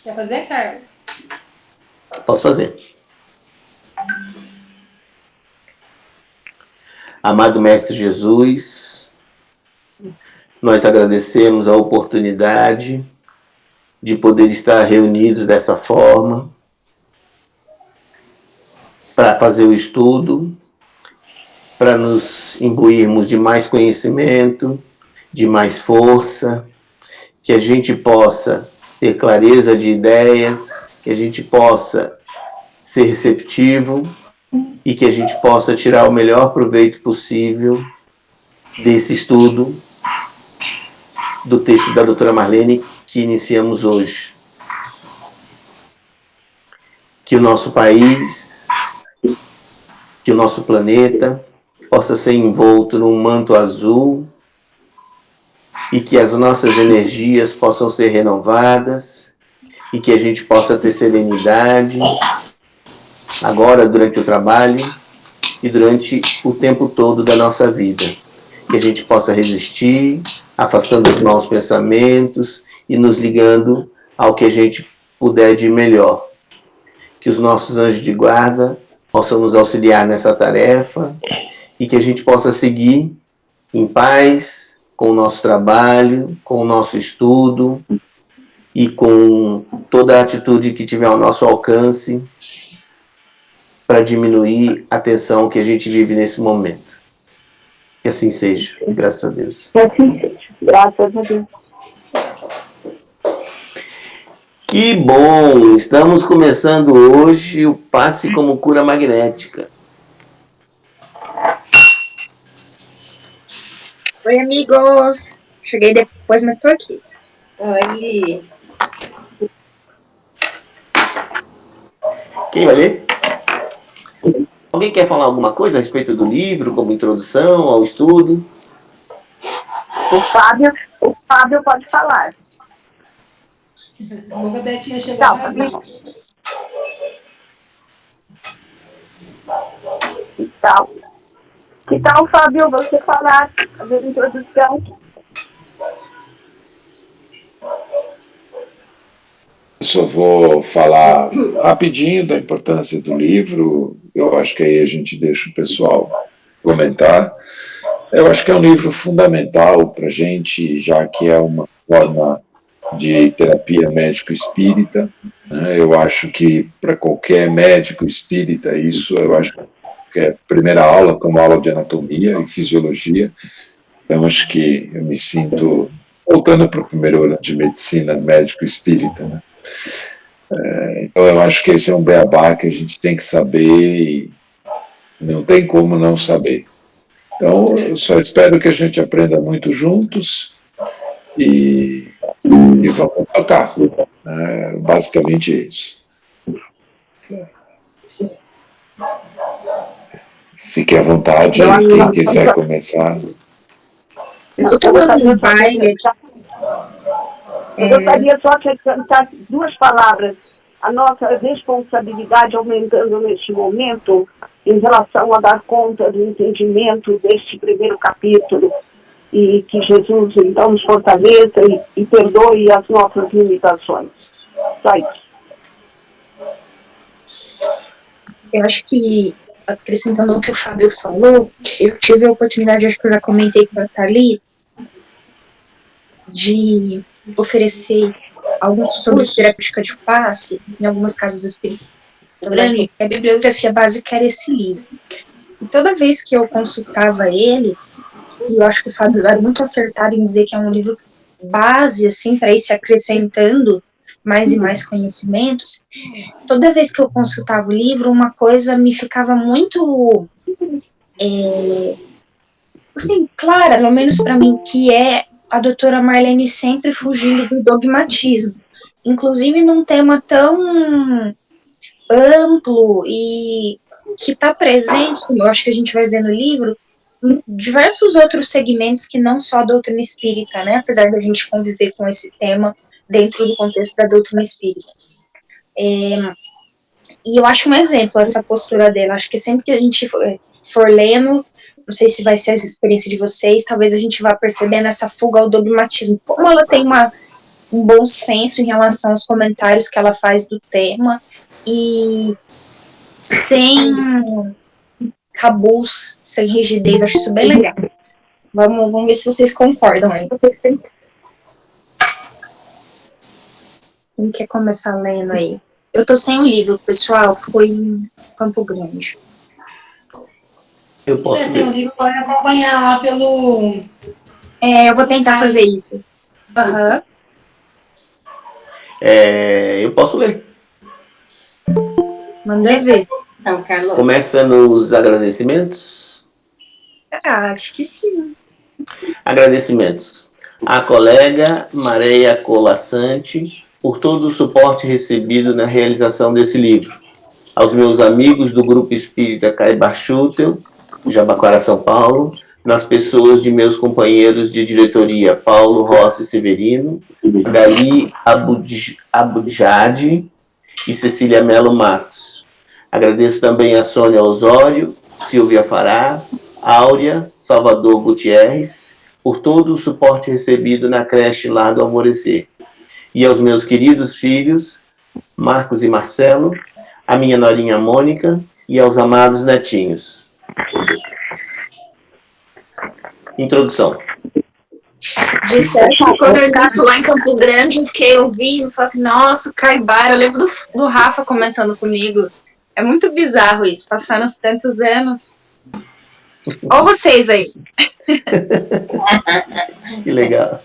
Quer fazer, Carlos? Posso fazer. Amado Mestre Jesus, nós agradecemos a oportunidade de poder estar reunidos dessa forma para fazer o estudo, para nos imbuirmos de mais conhecimento, de mais força, que a gente possa ter clareza de ideias, que a gente possa ser receptivo e que a gente possa tirar o melhor proveito possível desse estudo do texto da doutora Marlene que iniciamos hoje. Que o nosso país, que o nosso planeta possa ser envolto num manto azul e que as nossas energias possam ser renovadas e que a gente possa ter serenidade agora durante o trabalho e durante o tempo todo da nossa vida. Que a gente possa resistir, afastando os maus pensamentos e nos ligando ao que a gente puder de melhor. Que os nossos anjos de guarda possam nos auxiliar nessa tarefa e que a gente possa seguir em paz com o nosso trabalho, com o nosso estudo e com toda a atitude que tiver ao nosso alcance para diminuir a tensão que a gente vive nesse momento. Que assim seja, graças a Deus. Que assim seja, graças a Deus. Que bom! Estamos começando hoje o Passe como Cura Magnética. Oi, amigos! Cheguei depois, mas estou aqui. Oi. Quem vai ler? Alguém quer falar alguma coisa a respeito do livro, como introdução ao estudo? O Fábio pode falar. A Betinha chegou Não, agora. Que tal, Fábio, você falar, fazer a introdução? Eu só vou falar rapidinho da importância do livro. Eu acho que aí a gente deixa o pessoal comentar. Eu acho que é um livro fundamental para a gente, já que é uma forma de terapia médico-espírita. Né? Eu acho que para qualquer médico espírita, isso eu acho que é a primeira aula, como aula de anatomia e fisiologia. Então, acho que eu me sinto voltando para o primeiro ano de medicina médico-espírita, né? Então eu acho que esse é um beabá que a gente tem que saber e não tem como não saber. Então eu só espero que a gente aprenda muito juntos e vamos tocar. Basicamente isso. Fique à vontade, quem quiser começar. Eu estou tomando um baile aqui. Eu gostaria só de acrescentar duas palavras. A nossa responsabilidade aumentando neste momento em relação a dar conta do entendimento deste primeiro capítulo e que Jesus, então, nos fortaleça e perdoe as nossas limitações. Só isso. Eu acho que, acrescentando o que o Fábio falou, eu tive a oportunidade, acho que eu já comentei com a Thalita, de oferecer alguns sobre terapêutica de passe em algumas casas espíritas grandes. A bibliografia básica era esse livro. E toda vez que eu consultava ele, e eu acho que o Fábio era muito acertado em dizer que é um livro base, assim, para ir se acrescentando mais e mais conhecimentos, toda vez que eu consultava o livro, uma coisa me ficava muito assim, clara, pelo menos para mim, que é a doutora Marlene sempre fugindo do dogmatismo, inclusive num tema tão amplo e que está presente, eu acho que a gente vai ver no livro, em diversos outros segmentos que não só a doutrina espírita, né, apesar da gente conviver com esse tema dentro do contexto da doutrina espírita. E eu acho um exemplo essa postura dela, acho que sempre que a gente for lendo, não sei se vai ser essa experiência de vocês, talvez a gente vá percebendo essa fuga ao dogmatismo, como ela tem uma um bom senso em relação aos comentários que ela faz do tema e sem tabus, sem rigidez. Acho isso bem legal. Vamos ver se vocês concordam aí. Quem quer começar lendo aí? Eu tô sem o livro, pessoal. Foi em Campo Grande. Eu posso Tem um ler. livro, pode acompanhar lá pelo... Eu vou tentar fazer isso. Aham. Eu posso ler. Manda ver. Então, Carlos. Começa nos agradecimentos. Acho que sim. Agradecimentos à colega Maria Colassante por todo o suporte recebido na realização desse livro. Aos meus amigos do Grupo Espírita Caibachutel, Jabaquara, São Paulo, nas pessoas de meus companheiros de diretoria Paulo Rossi Severino, Gali Abudjade e Cecília Melo Matos. Agradeço também a Sônia Osório, Silvia Fará, Áurea, Salvador Gutierrez, por todo o suporte recebido na creche Lar do Alvorecer. E aos meus queridos filhos, Marcos e Marcelo, a minha norinha Mônica e aos amados netinhos. Introdução. Quando eu estava lá em Campo Grande, eu fiquei ouvindo e falei assim, nossa, o Caibara, eu lembro do Rafa comentando comigo. É muito bizarro isso, passaram tantos anos. Olha vocês aí. Que legal.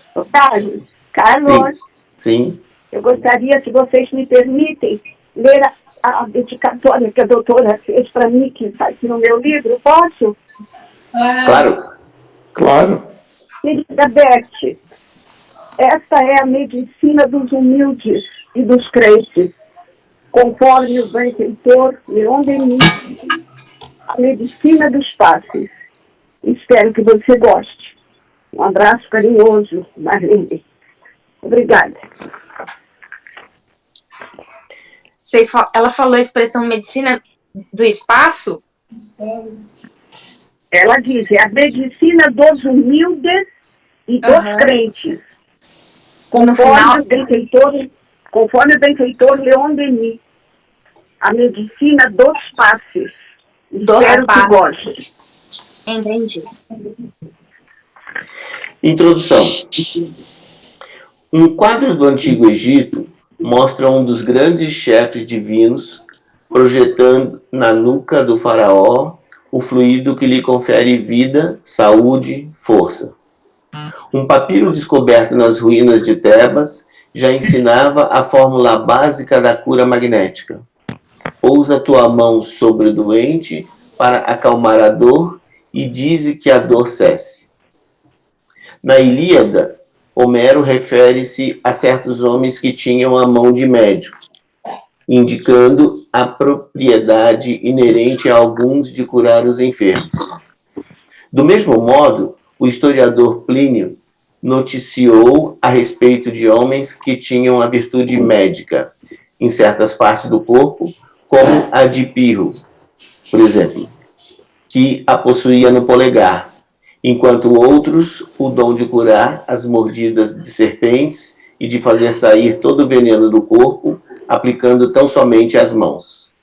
Carlos, Sim. eu gostaria, se vocês me permitem, ler a dedicatória que a doutora fez para mim, que está aqui no meu livro. Posso? Claro. Claro. Querida Beth, esta é a medicina dos humildes e dos crentes, conforme o benfeitor Leon Denis, a medicina dos fáceis. Espero que você goste. Um abraço carinhoso, Marlene. Obrigada. Ela falou a expressão medicina do espaço? Ela diz, é a medicina dos humildes e dos crentes. Conforme o benfeitor Leon Denis, a medicina dos passes. Espero que goste. Entendi. Introdução. Um quadro do Antigo Egito mostra um dos grandes chefes divinos projetando na nuca do faraó o fluido que lhe confere vida, saúde, força. Um papiro descoberto nas ruínas de Tebas já ensinava a fórmula básica da cura magnética. Pousa tua mão sobre o doente para acalmar a dor e dize que a dor cesse. Na Ilíada, Homero refere-se a certos homens que tinham a mão de médico, indicando a propriedade inerente a alguns de curar os enfermos. Do mesmo modo, o historiador Plínio noticiou a respeito de homens que tinham a virtude médica em certas partes do corpo, como a de Pirro, por exemplo, que a possuía no polegar, enquanto outros o dom de curar as mordidas de serpentes e de fazer sair todo o veneno do corpo, aplicando tão somente as mãos.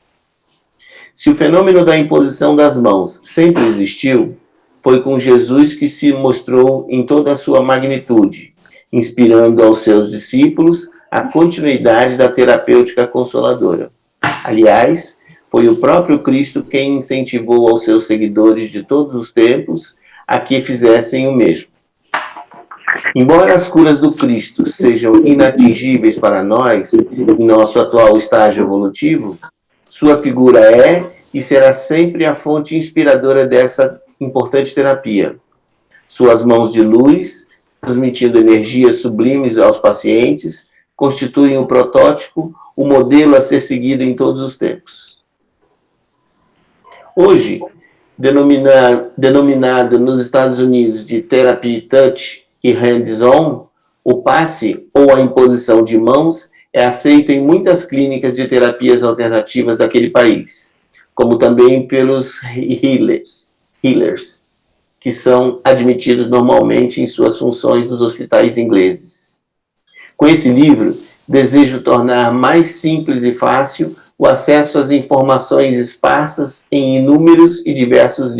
Se o fenômeno da imposição das mãos sempre existiu, foi com Jesus que se mostrou em toda a sua magnitude, inspirando aos seus discípulos a continuidade da terapêutica consoladora. Aliás, foi o próprio Cristo quem incentivou aos seus seguidores de todos os tempos a que fizessem o mesmo. Embora as curas do Cristo sejam inatingíveis para nós, em nosso atual estágio evolutivo, sua figura é e será sempre a fonte inspiradora dessa importante terapia. Suas mãos de luz, transmitindo energias sublimes aos pacientes, constituem o protótipo, o modelo a ser seguido em todos os tempos. Hoje, denominado nos Estados Unidos de Therapy Touch e Hands-on, o passe ou a imposição de mãos é aceito em muitas clínicas de terapias alternativas daquele país, como também pelos healers, que são admitidos normalmente em suas funções nos hospitais ingleses. Com esse livro, desejo tornar mais simples e fácil o acesso às informações esparsas em inúmeros e diversificados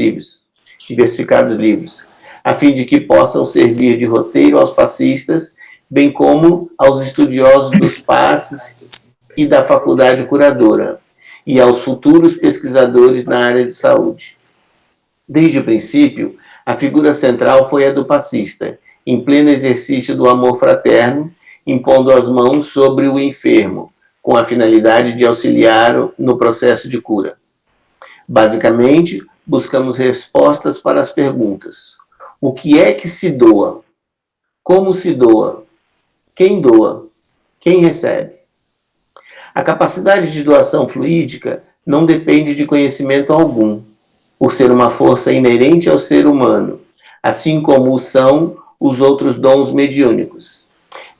livros, a fim de que possam servir de roteiro aos passistas, bem como aos estudiosos dos passes e da faculdade curadora, e aos futuros pesquisadores na área de saúde. Desde o princípio, a figura central foi a do passista, em pleno exercício do amor fraterno, impondo as mãos sobre o enfermo, com a finalidade de auxiliar no processo de cura. Basicamente, buscamos respostas para as perguntas: o que é que se doa? Como se doa? Quem doa? Quem recebe? A capacidade de doação fluídica não depende de conhecimento algum, por ser uma força inerente ao ser humano, assim como o são os outros dons mediúnicos.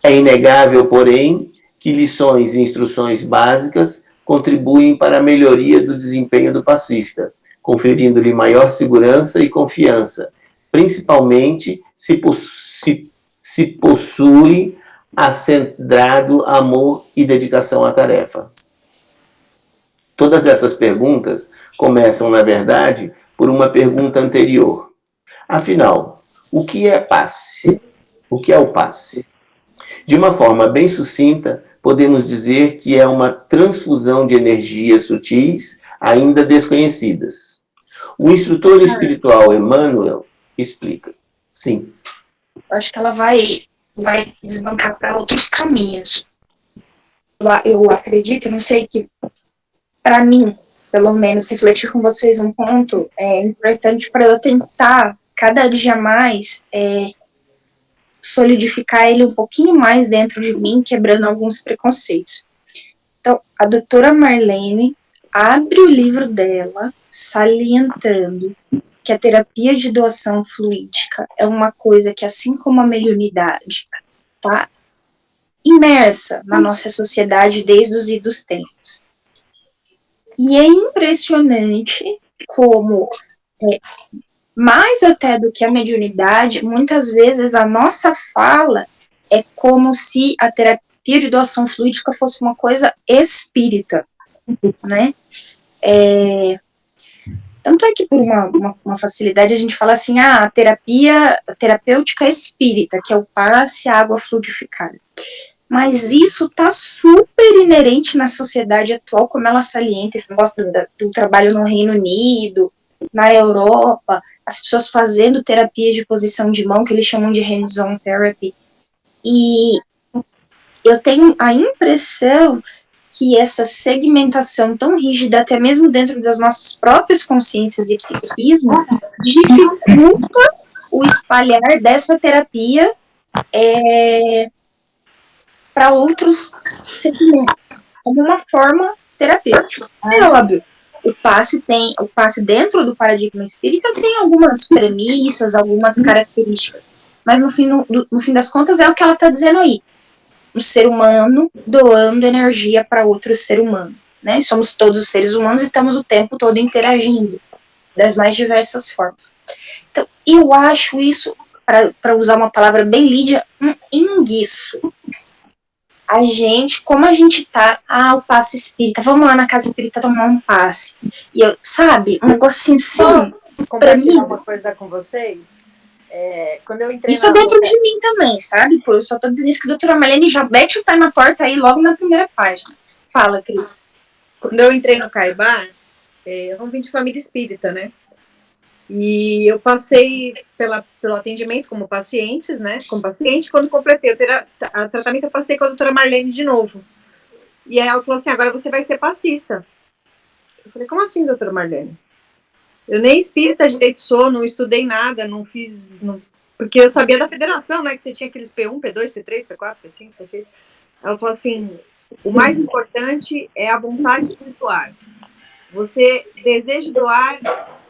É inegável, porém, que lições e instruções básicas contribuem para a melhoria do desempenho do passista, conferindo-lhe maior segurança e confiança, principalmente se possui acendrado amor e dedicação à tarefa. Todas essas perguntas começam, na verdade, por uma pergunta anterior. Afinal, o que é passe? O que é o passe? De uma forma bem sucinta, podemos dizer que é uma transfusão de energias sutis ainda desconhecidas. O instrutor espiritual Emmanuel explica. Sim. Eu acho que ela vai desbancar para outros caminhos. Eu acredito, não sei, que para mim, pelo menos, refletir com vocês um ponto é importante para eu tentar, cada dia mais, solidificar ele um pouquinho mais dentro de mim, quebrando alguns preconceitos. Então, a doutora Marlene abre o livro dela salientando que a terapia de doação fluídica é uma coisa que, assim como a mediunidade, está imersa na nossa sociedade desde os idos tempos. E é impressionante como, mais até do que a mediunidade, muitas vezes a nossa fala é como se a terapia de doação fluídica fosse uma coisa espírita, né? Tanto é que por uma facilidade a gente fala assim, a terapêutica espírita, que é o passe, a água fluidificada. Mas isso está super inerente na sociedade atual, como ela salienta esse negócio do trabalho no Reino Unido, na Europa, as pessoas fazendo terapia de posição de mão, que eles chamam de hands-on therapy. E eu tenho a impressão que essa segmentação tão rígida, até mesmo dentro das nossas próprias consciências e psiquismo, dificulta o espalhar dessa terapia para outros segmentos, como uma forma terapêutica. É óbvio, o passe dentro do paradigma espírita tem algumas premissas, algumas características, mas no fim das contas é o que ela está dizendo aí. Um ser humano doando energia para outro ser humano, né? Somos todos os seres humanos e estamos o tempo todo interagindo das mais diversas formas. Então, eu acho isso, para usar uma palavra bem lídia, um enguiço. Como a gente tá, o passe espírita, vamos lá na casa espírita tomar um passe. E eu, sabe, um negocinho assim, pra mim. Uma coisa com vocês? Quando eu entrei isso dentro de mim também, sabe? Eu só tô dizendo isso que a doutora Marlene já mete o pé na porta aí logo na primeira página. Fala, Cris. Quando eu entrei no Caibar, eu não vim de família espírita, né? E eu passei pelo atendimento como pacientes, né? Como paciente, quando completei o tratamento, eu passei com a doutora Marlene de novo. E aí ela falou assim, agora você vai ser passista. Eu falei, como assim, doutora Marlene? Eu nem espírita direito sou, não estudei nada, não fiz... porque eu sabia da federação, né? Que você tinha aqueles P1, P2, P3, P4, P5, P6. Ela falou assim, o mais importante é a vontade de doar. Você deseja doar...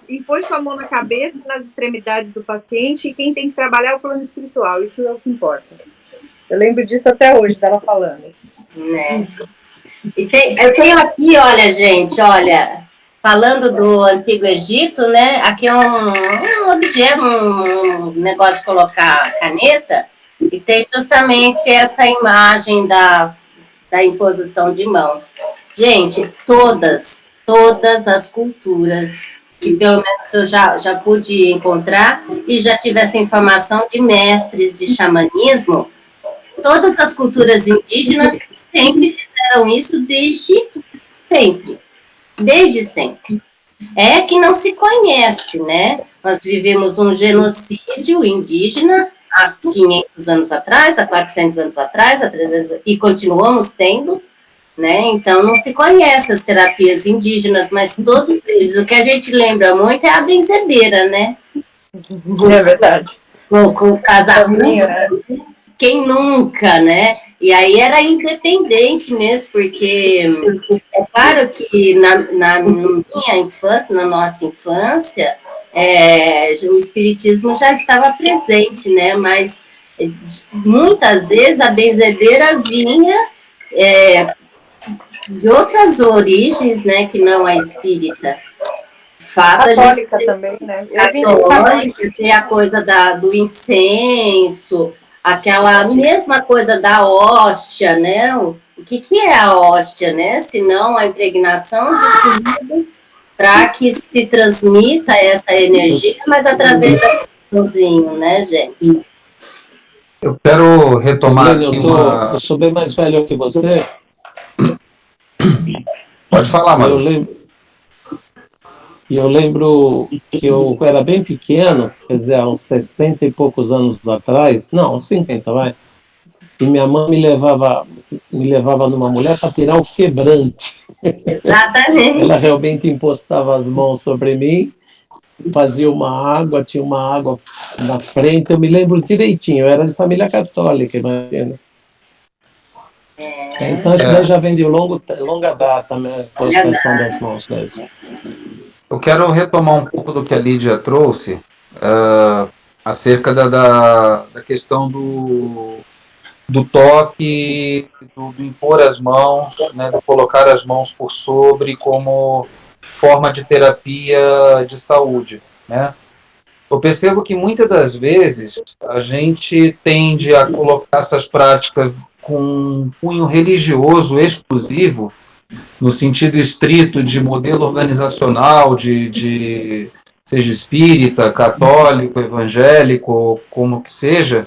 e põe sua mão na cabeça e nas extremidades do paciente, e quem tem que trabalhar é o plano espiritual, isso é o que importa. Eu lembro disso até hoje, dela falando. Né? E eu tenho aqui, olha, gente, falando do Antigo Egito, né? Aqui é um objeto, um negócio de colocar caneta, E tem justamente essa imagem da imposição de mãos. Gente, todas as culturas que pelo menos eu já pude encontrar e já tive essa informação de mestres de xamanismo, todas as culturas indígenas sempre fizeram isso desde sempre. É que não se conhece, né? Nós vivemos um genocídio indígena há 500 anos atrás, há 400 anos atrás, há 300 e continuamos tendo, né? Então não se conhece as terapias indígenas, mas todos eles, o que a gente lembra muito é a benzedeira, né? É verdade. Com o casamento, quem nunca, né? E aí era independente mesmo, porque é claro que na minha infância, na nossa infância, o espiritismo já estava presente, né? Mas muitas vezes a benzedeira vinha de outras origens, né? Que não a espírita. Católica também, né? Católica, tem a coisa do incenso, aquela mesma coisa da hóstia, né? O que é a hóstia, né? Se não a impregnação de fluidos para que se transmita essa energia, mas através do pãozinho, né, gente? Eu quero retomar Lênin, aqui eu sou bem mais velho que você. Pode falar, mano. Eu lembro que eu era bem pequeno, quer dizer, há uns 60 e poucos anos atrás, não, uns 50, vai. E minha mãe me levava numa mulher para tirar o quebrante. Exatamente. Ela realmente impostava as mãos sobre mim, fazia uma água, tinha uma água na frente, eu me lembro direitinho, eu era de família católica, imagina. Então isso daí já vem de longa data, a imposição das mãos mesmo. Eu quero retomar um pouco do que a Lídia trouxe, acerca da questão do toque, do impor as mãos, né, do colocar as mãos por sobre como forma de terapia de saúde, né? Eu percebo que muitas das vezes a gente tende a colocar essas práticas com um cunho religioso exclusivo, no sentido estrito de modelo organizacional, de seja espírita, católico, evangélico, como que seja,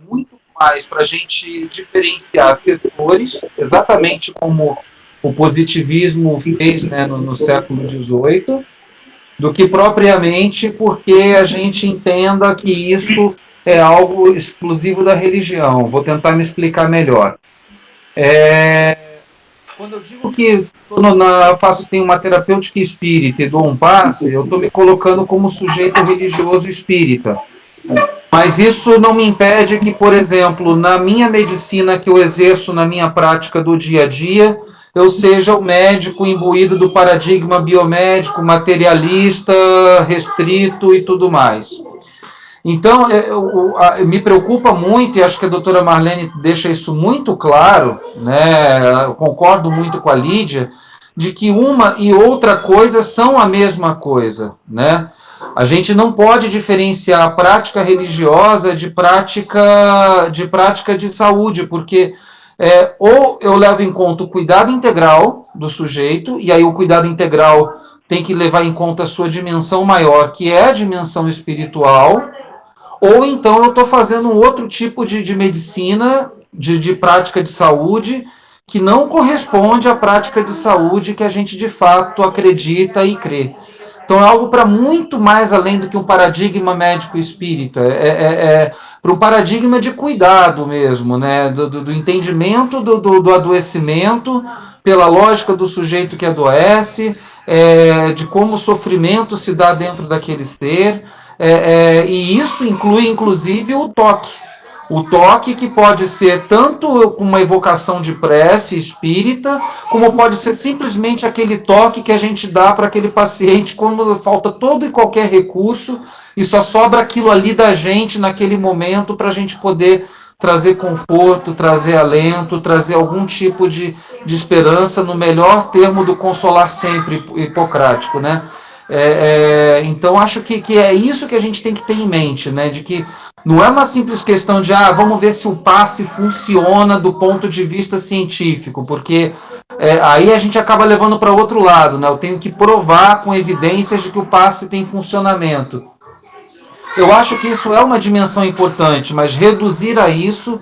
muito mais para a gente diferenciar setores, exatamente como o positivismo fez, né, no século XVIII, do que propriamente porque a gente entenda que isso é algo exclusivo da religião. Vou tentar me explicar melhor. Quando eu digo que tenho uma terapêutica espírita e dou um passe, eu estou me colocando como sujeito religioso espírita. Mas isso não me impede que, por exemplo, na minha medicina que eu exerço na minha prática do dia a dia, eu seja o médico imbuído do paradigma biomédico, materialista, restrito e tudo mais. Então, me preocupa muito, e acho que a doutora Marlene deixa isso muito claro, né, eu concordo muito com a Lídia, de que uma e outra coisa são a mesma coisa, né? A gente não pode diferenciar a prática religiosa de prática de saúde, porque ou eu levo em conta o cuidado integral do sujeito, e aí o cuidado integral tem que levar em conta a sua dimensão maior, que é a dimensão espiritual, ou então eu estou fazendo um outro tipo de medicina, de prática de saúde, que não corresponde à prática de saúde que a gente de fato acredita e crê. Então é algo para muito mais além do que um paradigma médico espírita, para um paradigma de cuidado mesmo, né? do entendimento do adoecimento, pela lógica do sujeito que adoece, de como o sofrimento se dá dentro daquele ser, e isso inclui inclusive o toque. O toque que pode ser tanto com uma evocação de prece espírita, como pode ser simplesmente aquele toque que a gente dá para aquele paciente quando falta todo e qualquer recurso e só sobra aquilo ali da gente naquele momento para a gente poder trazer conforto, trazer alento, trazer algum tipo de esperança, no melhor termo do consolar sempre hipocrático, né? Então, acho que é isso que a gente tem que ter em mente, né? De que não é uma simples questão de, vamos ver se o passe funciona do ponto de vista científico, porque aí a gente acaba levando para outro lado, né? Eu tenho que provar com evidências de que o passe tem funcionamento. Eu acho que isso é uma dimensão importante, mas reduzir a isso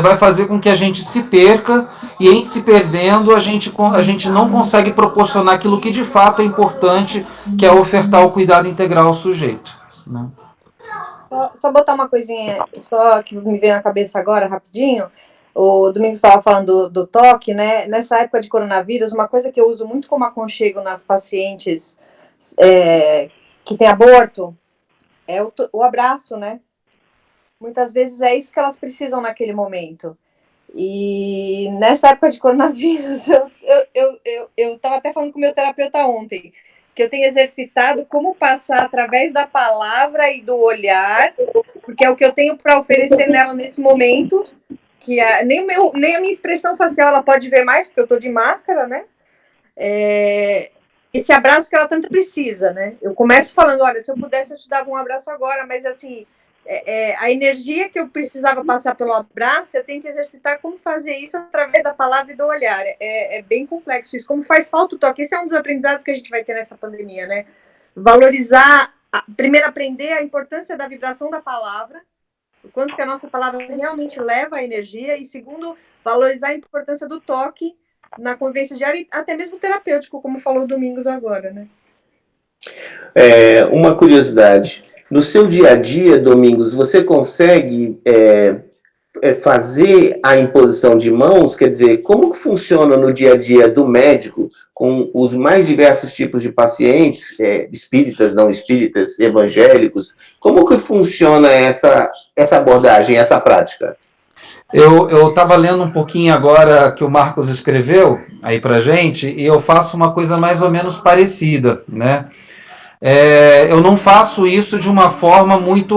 vai fazer com que a gente se perca, e em se perdendo a gente não consegue proporcionar aquilo que de fato é importante, que é ofertar o cuidado integral ao sujeito, né? Só botar uma coisinha só que me veio na cabeça agora, rapidinho. O Domingos estava falando do toque, né? Nessa época de coronavírus, uma coisa que eu uso muito como aconchego nas pacientes que têm aborto é o abraço, né? Muitas vezes é isso que elas precisam naquele momento. E nessa época de coronavírus, eu estava até falando com o meu terapeuta ontem, que eu tenho exercitado como passar através da palavra e do olhar, porque é o que eu tenho para oferecer nela nesse momento, que nem a minha expressão facial ela pode ver mais, porque eu estou de máscara, né? Esse abraço que ela tanto precisa, né? Eu começo falando, olha, se eu pudesse eu te dava um abraço agora, mas assim, a energia que eu precisava passar pelo abraço, eu tenho que exercitar como fazer isso através da palavra e do olhar. É bem complexo isso, como faz falta o toque. Esse é um dos aprendizados que a gente vai ter nessa pandemia, né? Valorizar, primeiro aprender a importância da vibração da palavra, o quanto que a nossa palavra realmente leva a energia, e segundo, valorizar a importância do toque na convivência diária e até mesmo terapêutico, como falou o Domingos agora, né? Uma curiosidade. No seu dia a dia, Domingos, você consegue fazer a imposição de mãos? Quer dizer, como que funciona no dia a dia do médico com os mais diversos tipos de pacientes, espíritas, não espíritas, evangélicos? Como que funciona essa abordagem, essa prática? Eu estava lendo um pouquinho agora que o Marcos escreveu aí para gente, e eu faço uma coisa mais ou menos parecida, né? Eu não faço isso de uma forma muito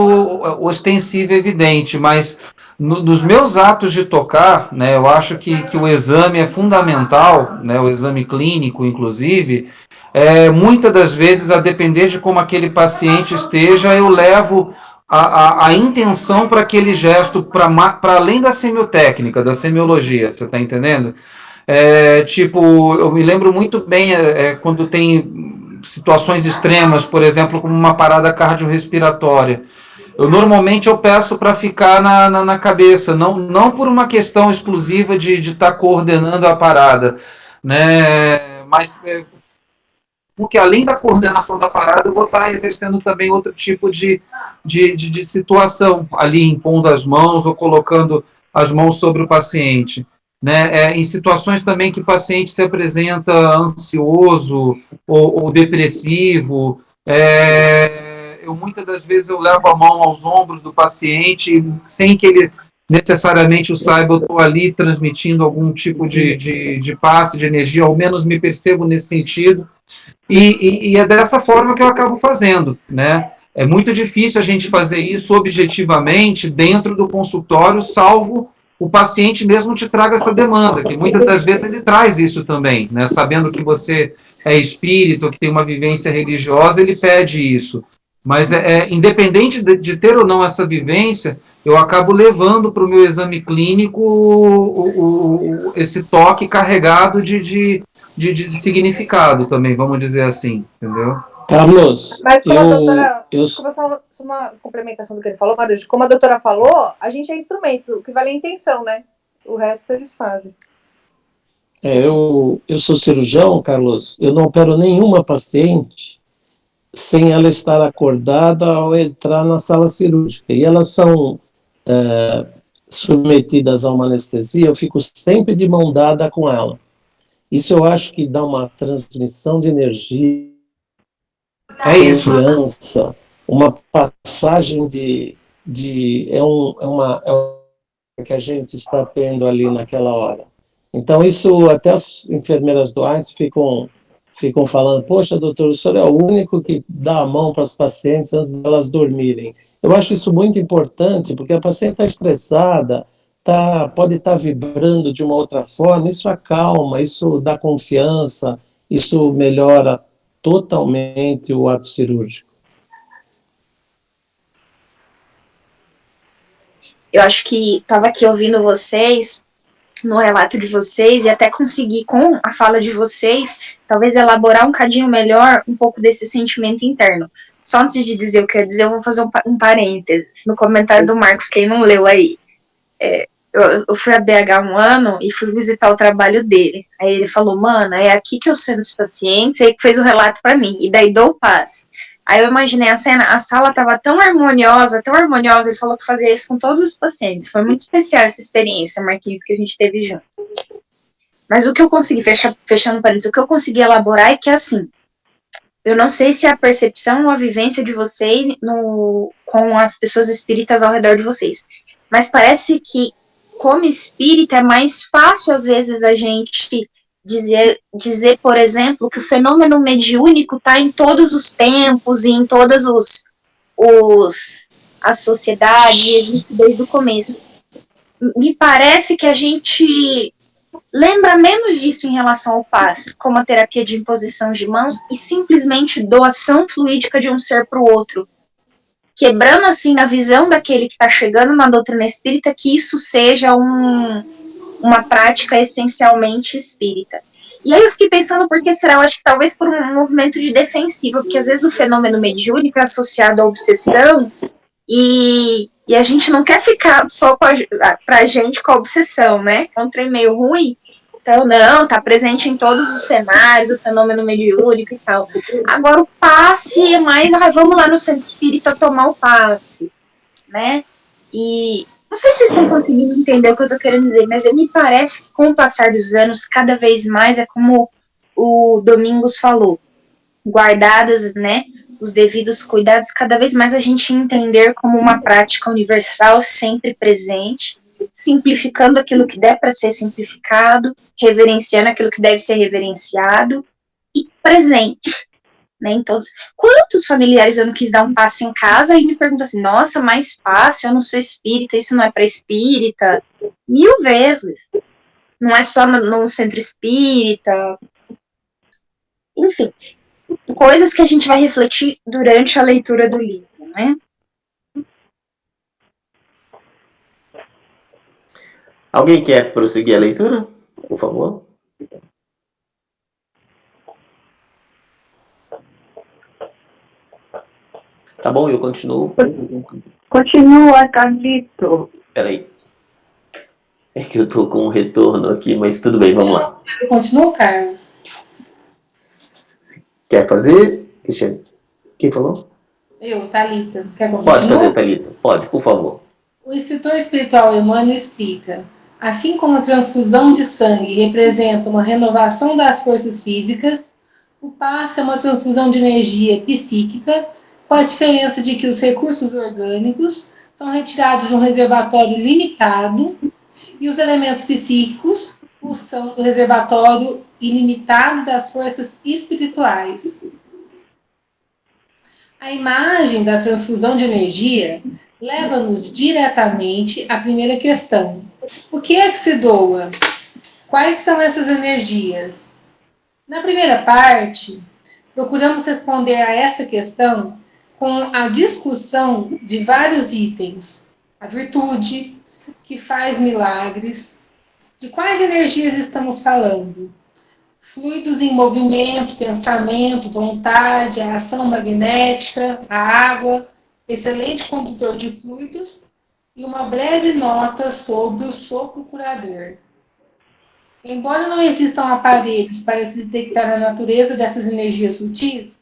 ostensiva e evidente, mas nos meus atos de tocar, né, eu acho que o exame é fundamental, né, o exame clínico, inclusive, muitas das vezes, a depender de como aquele paciente esteja, eu levo a intenção para aquele gesto, para além da semiotécnica, da semiologia, você está entendendo? Eu me lembro muito bem quando tem situações extremas, por exemplo, como uma parada cardiorrespiratória. Normalmente eu peço para ficar na cabeça, não por uma questão exclusiva de estar coordenando a parada, né? Mas porque além da coordenação da parada, eu vou estar exercendo também outro tipo de situação, ali impondo as mãos ou colocando as mãos sobre o paciente. Né? Em situações também que o paciente se apresenta ansioso ou depressivo, muitas das vezes eu levo a mão aos ombros do paciente, sem que ele necessariamente o saiba, eu estou ali transmitindo algum tipo de passe, de energia, ao menos me percebo nesse sentido, e é dessa forma que eu acabo fazendo, né? É muito difícil a gente fazer isso objetivamente dentro do consultório, salvo o paciente mesmo te traga essa demanda, que muitas das vezes ele traz isso também, né? Sabendo que você é espírito, que tem uma vivência religiosa, ele pede isso. Mas, independente de ter ou não essa vivência, eu acabo levando para o meu exame clínico esse toque carregado de significado também, vamos dizer assim, entendeu? Carlos, mas como a doutora, desculpa, só uma complementação do que ele falou, Marujo. Como a doutora falou, a gente é instrumento, o que vale é a intenção, né? O resto eles fazem. Eu sou cirurgião, Carlos, eu não opero nenhuma paciente sem ela estar acordada ao entrar na sala cirúrgica. E elas são submetidas a uma anestesia, eu fico sempre de mão dada com ela. Isso eu acho que dá uma transmissão de energia, confiança, uma passagem é uma que a gente está tendo ali naquela hora. Então isso até as enfermeiras do AIS ficam falando, poxa, doutor, o senhor é o único que dá a mão para as pacientes antes de elas dormirem. Eu acho isso muito importante, porque a paciente está estressada, pode estar vibrando de uma outra forma, isso acalma, isso dá confiança, isso melhora totalmente o ato cirúrgico. Eu acho que estava aqui ouvindo vocês, no relato de vocês, e até consegui, com a fala de vocês, talvez elaborar um cadinho melhor um pouco desse sentimento interno. Só antes de dizer o que eu ia dizer, eu vou fazer um parêntese no comentário do Marcos, quem não leu aí. Eu fui a BH um ano e fui visitar o trabalho dele. Aí ele falou, mano, é aqui que eu sento os pacientes, aí que fez o relato para mim, e daí dou o passe. Aí eu imaginei a cena, a sala estava tão harmoniosa, ele falou que fazia isso com todos os pacientes. Foi muito especial essa experiência, Marquinhos, que a gente teve junto. Mas o que eu consegui, fechando parênteses, o que eu consegui elaborar é que, assim, eu não sei se é a percepção ou a vivência de vocês com as pessoas espíritas ao redor de vocês, mas parece que, como espírita, é mais fácil, às vezes, a gente dizer, por exemplo, que o fenômeno mediúnico está em todos os tempos e em todas as sociedades, existe desde o começo. Me parece que a gente lembra menos disso em relação ao passe, como a terapia de imposição de mãos e simplesmente doação fluídica de um ser para o outro, quebrando assim na visão daquele que está chegando na doutrina espírita que isso seja uma prática essencialmente espírita. E aí eu fiquei pensando, por que será? Eu acho que talvez por um movimento de defensiva, porque às vezes o fenômeno mediúnico é associado à obsessão e a gente não quer ficar só pra gente com a obsessão, né? É um trem meio ruim. Então, não, tá presente em todos os cenários, o fenômeno mediúnico e tal. Agora, o passe é mais, vamos lá no centro espírita tomar o passe, né? E não sei se vocês estão conseguindo entender o que eu tô querendo dizer, mas me parece que com o passar dos anos, cada vez mais, é como o Domingos falou, guardadas, né, os devidos cuidados, cada vez mais a gente entender como uma prática universal, sempre presente, simplificando aquilo que der para ser simplificado, reverenciando aquilo que deve ser reverenciado e presente, né, em todos. Quantos familiares eu não quis dar um passe em casa e me perguntam assim, nossa, mais passe, eu não sou espírita, isso não é para espírita? 1000 vezes. Não é só no centro espírita. Enfim, coisas que a gente vai refletir durante a leitura do livro, né? Alguém quer prosseguir a leitura? Por favor. Tá bom, eu continuo. Continua, Carlito. Peraí. É que eu tô com um retorno aqui, mas tudo bem, vamos lá. Continua, Carlos. Quer fazer, Cristiane? Quem falou? Eu, Thalita. Quer continuar? Pode fazer, Thalita. Pode, por favor. O escritor espiritual Emmanuel explica, assim como a transfusão de sangue representa uma renovação das forças físicas, o passe é uma transfusão de energia psíquica, com a diferença de que os recursos orgânicos são retirados de um reservatório limitado e os elementos psíquicos são do reservatório ilimitado das forças espirituais. A imagem da transfusão de energia leva-nos diretamente à primeira questão. O que é que se doa? Quais são essas energias? Na primeira parte, procuramos responder a essa questão com a discussão de vários itens. A virtude, que faz milagres. De quais energias estamos falando? Fluidos em movimento, pensamento, vontade, a ação magnética, a água, excelente condutor de fluidos, e uma breve nota sobre o sopro curador. Embora não existam aparelhos para se detectar a natureza dessas energias sutis,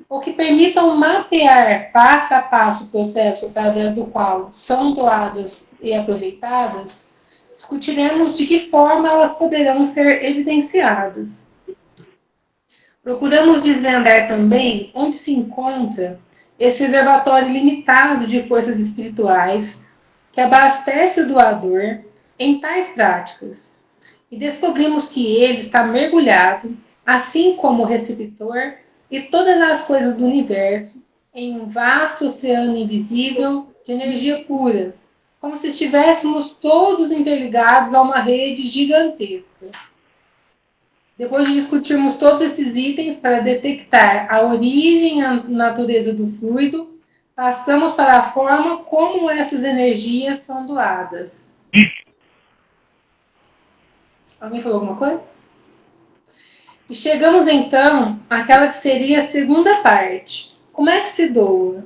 ou que permitam mapear passo a passo o processo através do qual são doadas e aproveitadas, discutiremos de que forma elas poderão ser evidenciadas. Procuramos desvendar também onde se encontra esse reservatório limitado de forças espirituais que abastece o doador em tais práticas. E descobrimos que ele está mergulhado, assim como o receptor e todas as coisas do universo, em um vasto oceano invisível de energia pura, como se estivéssemos todos interligados a uma rede gigantesca. Depois de discutirmos todos esses itens para detectar a origem e a natureza do fluido, passamos para a forma como essas energias são doadas. Alguém falou alguma coisa? E chegamos então àquela que seria a segunda parte. Como é que se doa?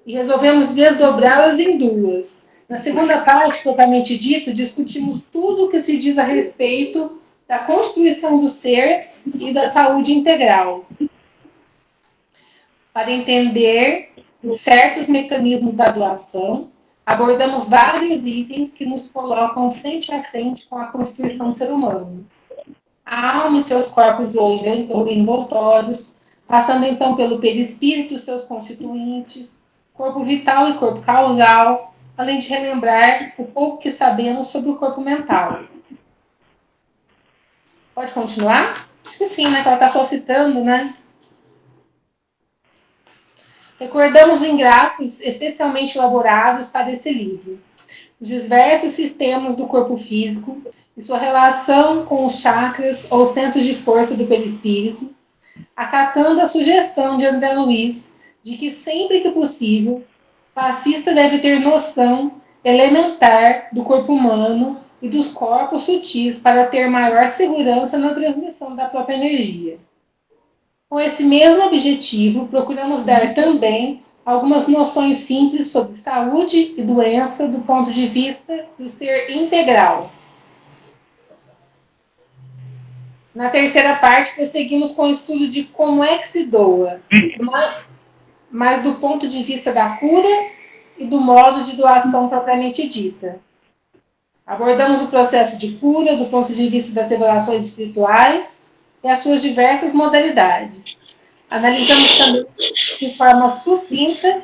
E resolvemos desdobrá-las em duas. Na segunda parte, propriamente dita, discutimos tudo o que se diz a respeito da constituição do ser e da saúde integral. Para entender certos mecanismos da doação, abordamos vários itens que nos colocam frente a frente com a constituição do ser humano. A alma e seus corpos ou envoltórios, passando então pelo perispírito e seus constituintes, corpo vital e corpo causal, além de relembrar o pouco que sabemos sobre o corpo mental. Pode continuar? Acho que sim, né? Que ela está só citando, né? Recordamos em gráficos especialmente elaborados para esse livro os diversos sistemas do corpo físico e sua relação com os chakras ou centros de força do perispírito, acatando a sugestão de André Luiz de que sempre que possível, o passista deve ter noção elementar do corpo humano e dos corpos sutis para ter maior segurança na transmissão da própria energia. Com esse mesmo objetivo, procuramos dar também algumas noções simples sobre saúde e doença do ponto de vista do ser integral. Na terceira parte, prosseguimos com o estudo de como é que se doa, mas do ponto de vista da cura e do modo de doação propriamente dita. Abordamos o processo de cura do ponto de vista das revelações espirituais e as suas diversas modalidades. Analisamos também de forma sucinta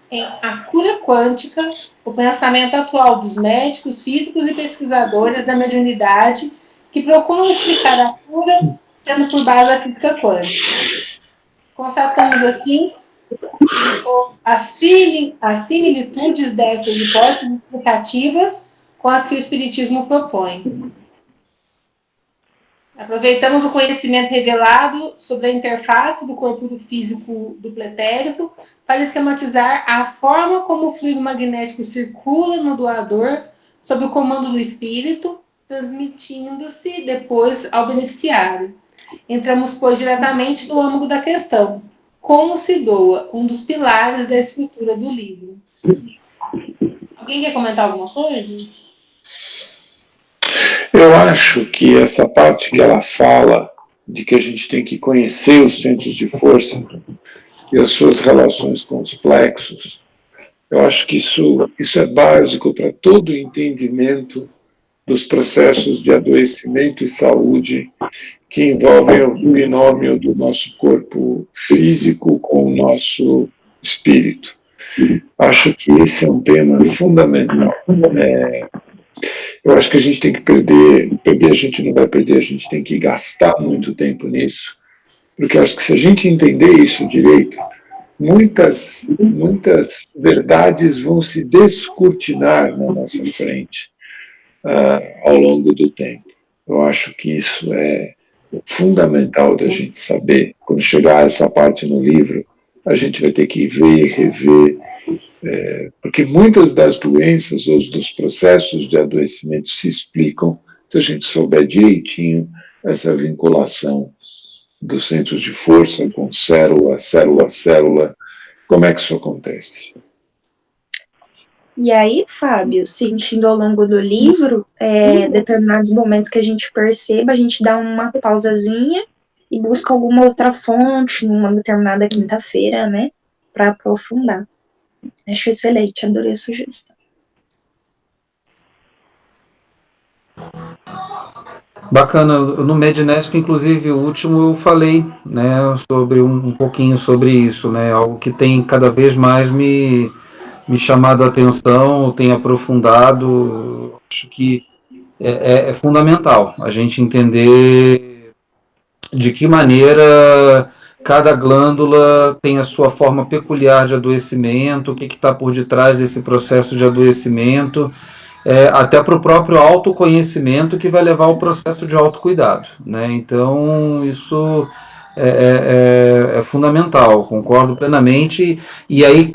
em A Cura Quântica, o pensamento atual dos médicos, físicos e pesquisadores da mediunidade que procuram explicar a cura tendo por base a física quântica. Constatamos assim as similitudes dessas hipóteses explicativas com as que o Espiritismo propõe. Aproveitamos o conhecimento revelado sobre a interface do corpo físico do pretérico para esquematizar a forma como o fluido magnético circula no doador sob o comando do espírito, transmitindo-se depois ao beneficiário. Entramos, pois, diretamente no âmago da questão. Como se doa? Um dos pilares da estrutura do livro. Alguém quer comentar alguma coisa? Eu acho que essa parte que ela fala de que a gente tem que conhecer os centros de força e as suas relações com os plexos, eu acho que isso é básico para todo o entendimento dos processos de adoecimento e saúde que envolvem o binômio do nosso corpo físico com o nosso espírito. Acho que esse é um tema fundamental. Eu acho que a gente tem que perder a gente não vai perder, a gente tem que gastar muito tempo nisso, porque acho que se a gente entender isso direito, muitas verdades vão se descortinar na nossa frente ao longo do tempo. Eu acho que isso é fundamental da gente saber. Quando chegar a essa parte no livro, a gente vai ter que ver, rever, porque muitas das doenças ou dos processos de adoecimento se explicam se a gente souber direitinho essa vinculação dos centros de força com célula, como é que isso acontece. E aí, Fábio, sentindo ao longo do livro, determinados momentos que a gente perceba, a gente dá uma pausazinha e busca alguma outra fonte, numa determinada quinta-feira, né, para aprofundar. Acho excelente, adorei a sugestão. Bacana, no Medinesco, inclusive, o último eu falei, né, sobre um pouquinho sobre isso, né, algo que tem cada vez mais me chamado a atenção, tem aprofundado. Acho que é fundamental a gente entender de que maneira cada glândula tem a sua forma peculiar de adoecimento, o que está por detrás desse processo de adoecimento, até para o próprio autoconhecimento que vai levar ao processo de autocuidado, né? Então, isso é fundamental, concordo plenamente. E aí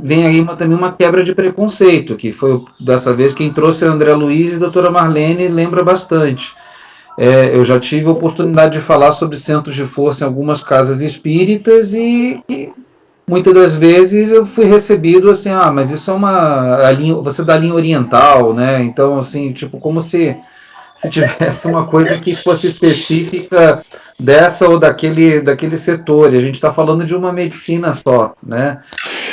vem aí também uma quebra de preconceito, que foi dessa vez quem trouxe a André Luiz e a doutora Marlene lembra bastante. Eu já tive a oportunidade de falar sobre centros de força em algumas casas espíritas e muitas das vezes eu fui recebido assim, mas isso é você é da linha oriental, né? Então, assim, tipo, como se tivesse uma coisa que fosse específica dessa ou daquele setor. E a gente está falando de uma medicina só, né?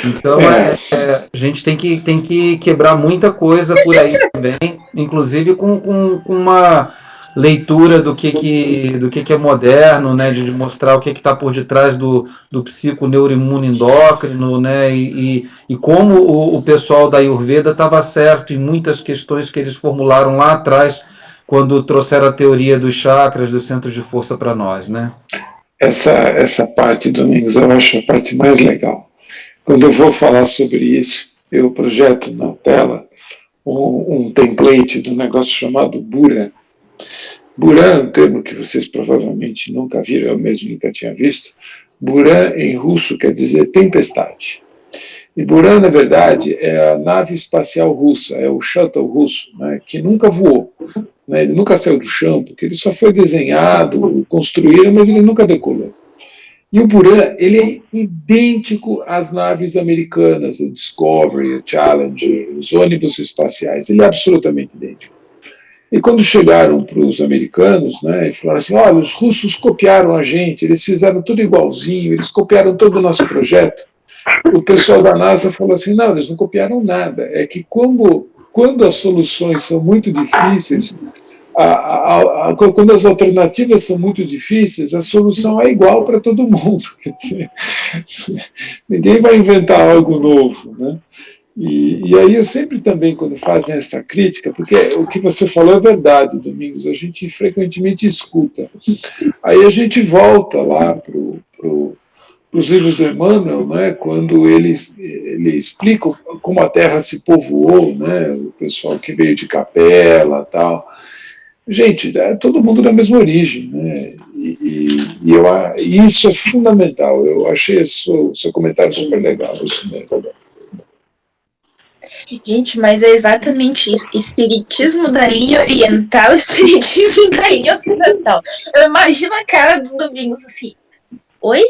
Então, a gente tem que quebrar muita coisa por aí também, inclusive com uma leitura do que é moderno, né, de mostrar o que está por detrás do psiconeuroimunoendócrino, né, e como o pessoal da Ayurveda estava certo em muitas questões que eles formularam lá atrás, quando trouxeram a teoria dos chakras, dos centros de força para nós, né? Essa parte, Domingos, eu acho a parte mais legal. Quando eu vou falar sobre isso, eu projeto na tela um template do negócio chamado Bura. Bura é um termo que vocês provavelmente nunca viram, eu mesmo nunca tinha visto. Bura em russo quer dizer tempestade. E Buran, na verdade, é a nave espacial russa, é o shuttle russo, né, que nunca voou. Né, ele nunca saiu do chão, porque ele só foi desenhado, construído, mas ele nunca decolou. E o Buran, ele é idêntico às naves americanas, a Discovery, a Challenger, os ônibus espaciais, ele é absolutamente idêntico. E quando chegaram para os americanos, né, e falaram assim, olha, os russos copiaram a gente, eles fizeram tudo igualzinho, eles copiaram todo o nosso projeto. O pessoal da NASA falou assim, não, eles não copiaram nada, é que quando as soluções são muito difíceis, quando as alternativas são muito difíceis, a solução é igual para todo mundo. Quer dizer, ninguém vai inventar algo novo, né? E aí eu sempre também, quando fazem essa crítica, porque o que você falou é verdade, Domingos, a gente frequentemente escuta. Aí a gente volta lá para os livros do Emmanuel, né, quando ele explica como a Terra se povoou, né, o pessoal que veio de Capela, tal. Gente, é todo mundo da mesma origem, né? E isso é fundamental. Eu achei seu comentário super legal. Isso mesmo. Gente, mas é exatamente isso. Espiritismo da linha oriental, espiritismo da linha ocidental. Eu imagino a cara do Domingos assim, oi?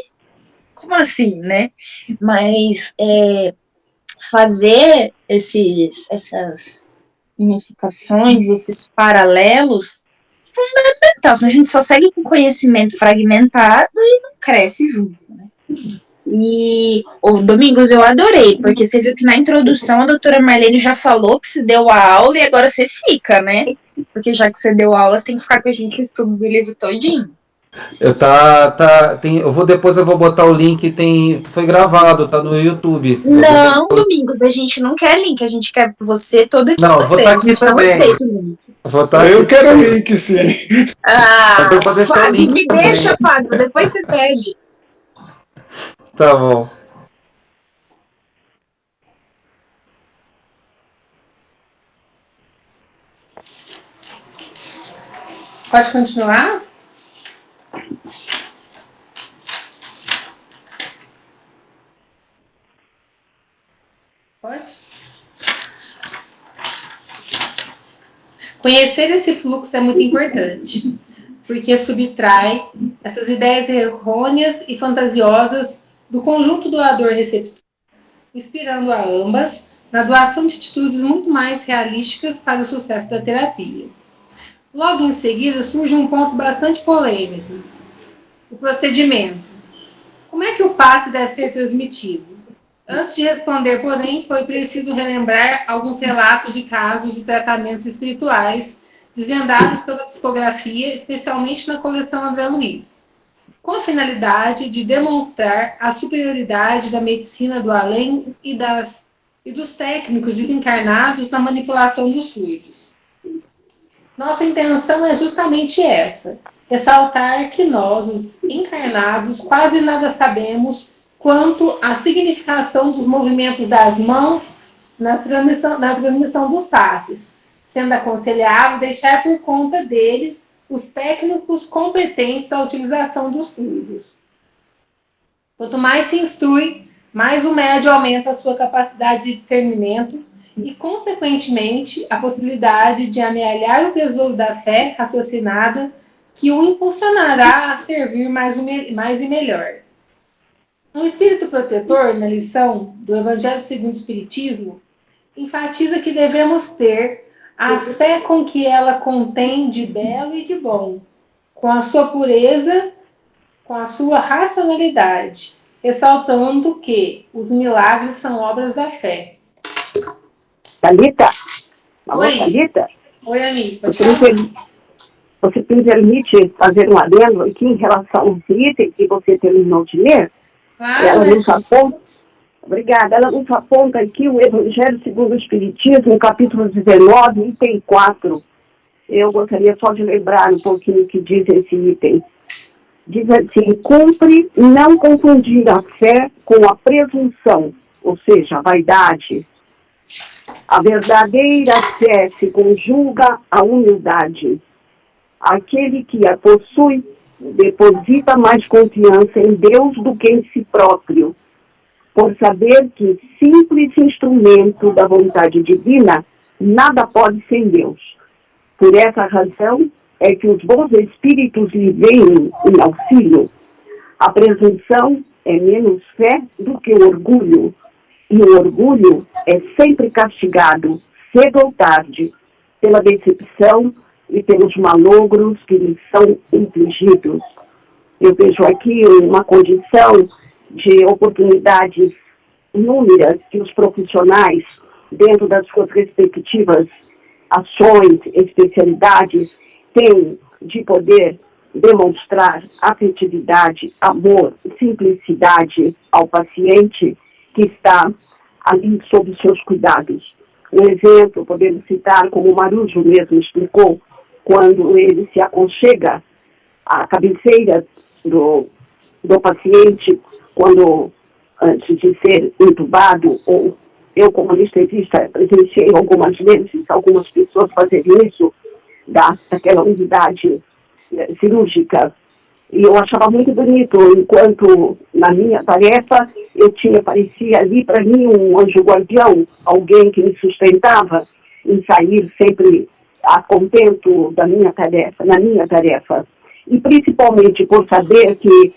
Como assim, né? Mas fazer essas unificações, esses paralelos, fundamental. Senão a gente só segue com conhecimento fragmentado e não cresce junto, né? E, Domingos, eu adorei, porque você viu que na introdução a doutora Marlene já falou que se deu a aula e agora você fica, né? Porque já que você deu aula, você tem que ficar com a gente no estudo do livro todinho. Depois eu vou botar o link, foi gravado, tá no YouTube. Não, Domingos, a gente não quer link, a gente quer você toda quinta-feira. Não, vou estar aqui também. Eu quero o link, sim. Fábio, me deixa, Fábio, depois você pede. Tá bom. Pode continuar? Pode? Conhecer esse fluxo é muito importante, porque subtrai essas ideias errôneas e fantasiosas do conjunto doador-receptor, inspirando a ambas na doação de atitudes muito mais realísticas para o sucesso da terapia. Logo em seguida surge um ponto bastante polêmico, o procedimento. Como é que o passe deve ser transmitido? Antes de responder, porém, foi preciso relembrar alguns relatos de casos de tratamentos espirituais desvendados pela psicografia, especialmente na coleção André Luiz, com a finalidade de demonstrar a superioridade da medicina do além e dos técnicos desencarnados na manipulação dos fluidos. Nossa intenção é justamente essa, ressaltar que nós, os encarnados, quase nada sabemos quanto à significação dos movimentos das mãos na transmissão dos passes, sendo aconselhável deixar por conta deles os técnicos competentes à utilização dos fluidos. Quanto mais se instrui, mais o médium aumenta a sua capacidade de discernimento e, consequentemente, a possibilidade de amealhar o tesouro da fé raciocinada que o impulsionará a servir mais e melhor. O Espírito Protetor, na lição do Evangelho segundo o Espiritismo, enfatiza que devemos ter a fé com que ela contém de belo e de bom, com a sua pureza, com a sua racionalidade, ressaltando que os milagres são obras da fé. Thalita? Oi. Thalita? Oi, amiga. Você me permite fazer um adendo aqui em relação aos itens que você terminou de ler? Claro, ela nos aponta, obrigada, ela nos aponta aqui o Evangelho segundo o Espiritismo, capítulo 19, item 4. Eu gostaria só de lembrar um pouquinho o que diz esse item. Diz assim: cumpre não confundir a fé com a presunção, ou seja, a vaidade. A verdadeira fé se conjuga à humildade. Aquele que a possui deposita mais confiança em Deus do que em si próprio, por saber que, simples instrumento da vontade divina, nada pode sem Deus. Por essa razão é que os bons espíritos lhe vêm em auxílio. A presunção é menos fé do que o orgulho, e o orgulho é sempre castigado, cedo ou tarde, pela decepção e pelos malogros que lhe são infligidos. Eu vejo aqui uma condição de oportunidades inúmeras que os profissionais, dentro das suas respectivas ações, especialidades, têm de poder demonstrar afetividade, amor, simplicidade ao paciente que está ali sob seus cuidados. Um exemplo, podemos citar, como o Marujo mesmo explicou, quando ele se aconchega à cabeceira do paciente, quando antes de ser entubado, ou eu como anestesista presenciei algumas vezes, algumas pessoas fazerem isso, daquela unidade cirúrgica. E eu achava muito bonito, enquanto na minha tarefa parecia ali para mim um anjo guardião, alguém que me sustentava em sair sempre a contento na minha tarefa. E principalmente por saber que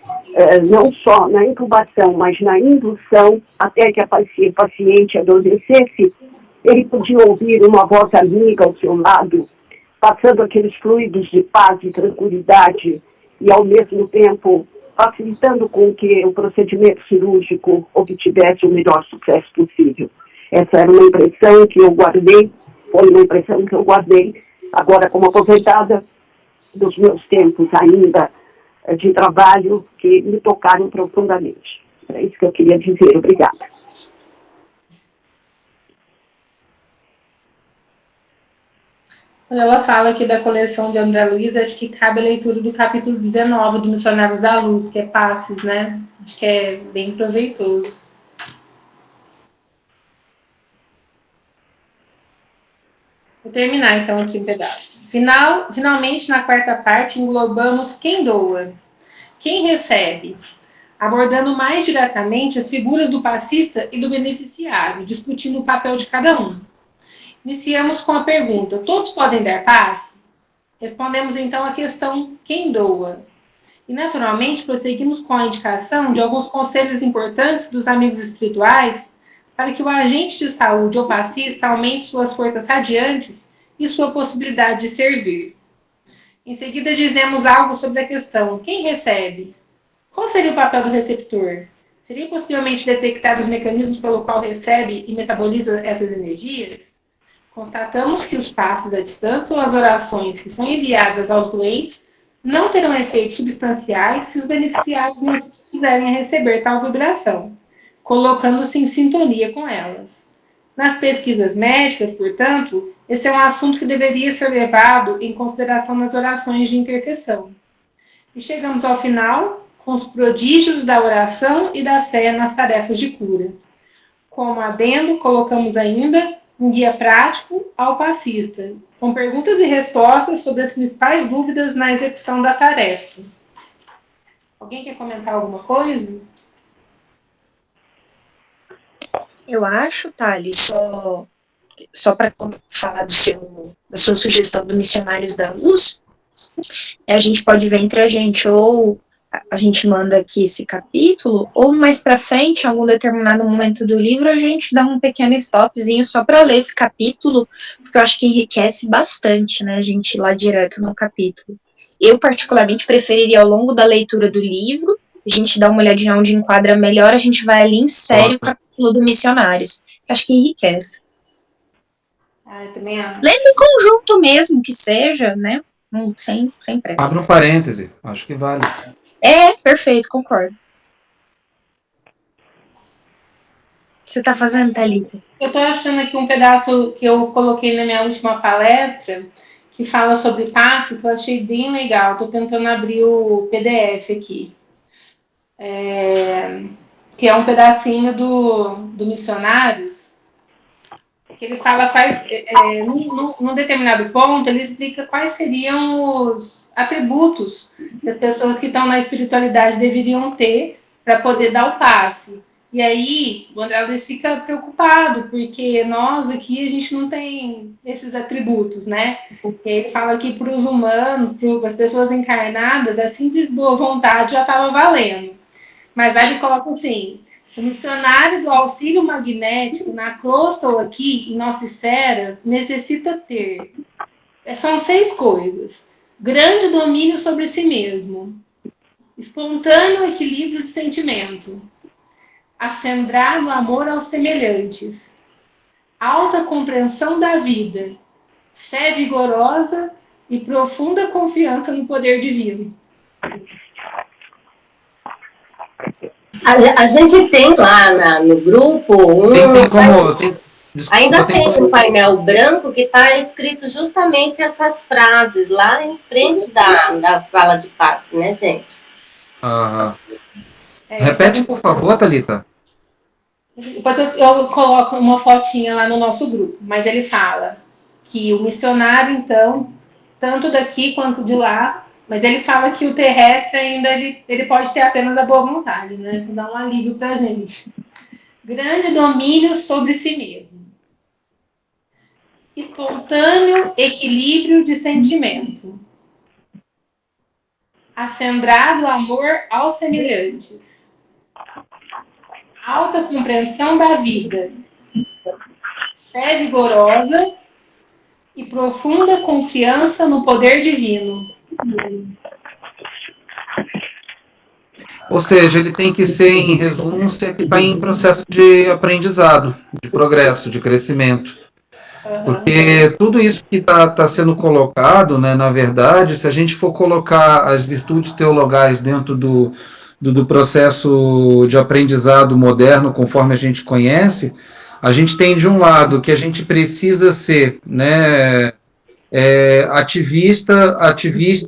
não só na intubação, mas na indução, até que a paciente adormecesse, ele podia ouvir uma voz amiga ao seu lado, passando aqueles fluidos de paz e tranquilidade, e ao mesmo tempo facilitando com que o procedimento cirúrgico obtivesse o melhor sucesso possível. Essa era uma impressão que eu guardei, agora como aposentada, dos meus tempos ainda de trabalho, que me tocaram profundamente. É isso que eu queria dizer. Obrigada. Quando ela fala aqui da coleção de André Luiz, acho que cabe a leitura do capítulo 19 do Missionários da Luz, que é Passes, né? Acho que é bem proveitoso. Vou terminar, então, aqui um pedaço. Finalmente, na quarta parte, englobamos quem doa, quem recebe, abordando mais diretamente as figuras do passista e do beneficiário, discutindo o papel de cada um. Iniciamos com a pergunta: todos podem dar passe? Respondemos então a questão: quem doa? E, naturalmente, prosseguimos com a indicação de alguns conselhos importantes dos amigos espirituais para que o agente de saúde ou passista aumente suas forças radiantes e sua possibilidade de servir. Em seguida, dizemos algo sobre a questão: quem recebe? Qual seria o papel do receptor? Seria possivelmente detectar os mecanismos pelo qual recebe e metaboliza essas energias? Constatamos que os passos à distância ou as orações que são enviadas aos doentes não terão efeitos substanciais se os beneficiários não se quiserem receber tal vibração, colocando-se em sintonia com elas. Nas pesquisas médicas, portanto, esse é um assunto que deveria ser levado em consideração nas orações de intercessão. E chegamos ao final com os prodígios da oração e da fé nas tarefas de cura. Como adendo, colocamos ainda um guia prático ao passista, com perguntas e respostas sobre as principais dúvidas na execução da tarefa. Alguém quer comentar alguma coisa? Eu acho, Thales, só para falar da sua sugestão do Missionários da Luz, A gente pode ver entre a gente, ou a gente manda aqui esse capítulo, ou mais pra frente, em algum determinado momento do livro, a gente dá um pequeno stopzinho só para ler esse capítulo, porque eu acho que enriquece bastante, né, a gente ir lá direto no capítulo. Eu, particularmente, preferiria ao longo da leitura do livro, a gente dá uma olhadinha onde enquadra melhor, a gente vai ali em série o capítulo do Missionários, que acho que enriquece. Eu também acho. Lendo em conjunto mesmo, que seja, né, sem pressa. Abre um parêntese, acho que vale. Perfeito, concordo. O que você está fazendo, Thalita? Eu estou achando aqui um pedaço que eu coloquei na minha última palestra, que fala sobre passe, que eu achei bem legal. Estou tentando abrir o PDF aqui. Que é um pedacinho do Missionários, que ele fala quais, num determinado ponto, ele explica quais seriam os atributos que as pessoas que estão na espiritualidade deveriam ter para poder dar o passe. E aí, o André Luiz fica preocupado, porque nós aqui, a gente não tem esses atributos, né? E ele fala que para os humanos, para as pessoas encarnadas, a simples boa vontade já estava valendo. Mas aí ele coloca assim: o missionário do auxílio magnético na crosta ou aqui em nossa esfera necessita ter. São 6 coisas: grande domínio sobre si mesmo, espontâneo equilíbrio de sentimento, acendrado amor aos semelhantes, alta compreensão da vida, fé vigorosa e profunda confiança no poder divino. A gente tem lá no grupo ainda tem um painel branco que está escrito justamente essas frases lá em frente da sala de passe, né, gente? Repete, por favor, Thalita. Depois eu coloco uma fotinha lá no nosso grupo, mas ele fala que o missionário, então, tanto daqui quanto de lá, mas ele fala que o terrestre ainda ele pode ter apenas a boa vontade, né? Dá um alívio para a gente. Grande domínio sobre si mesmo. Espontâneo equilíbrio de sentimento. Acendrado amor aos semelhantes. Alta compreensão da vida. Fé vigorosa e profunda confiança no poder divino. Ou seja, ele tem que ser, em resumo, que está em processo de aprendizado, de progresso, de crescimento. Porque tudo isso que está sendo colocado, né, na verdade, se a gente for colocar as virtudes teologais dentro do processo de aprendizado moderno, conforme a gente conhece, a gente tem, de um lado, que a gente precisa ser, né, ativista,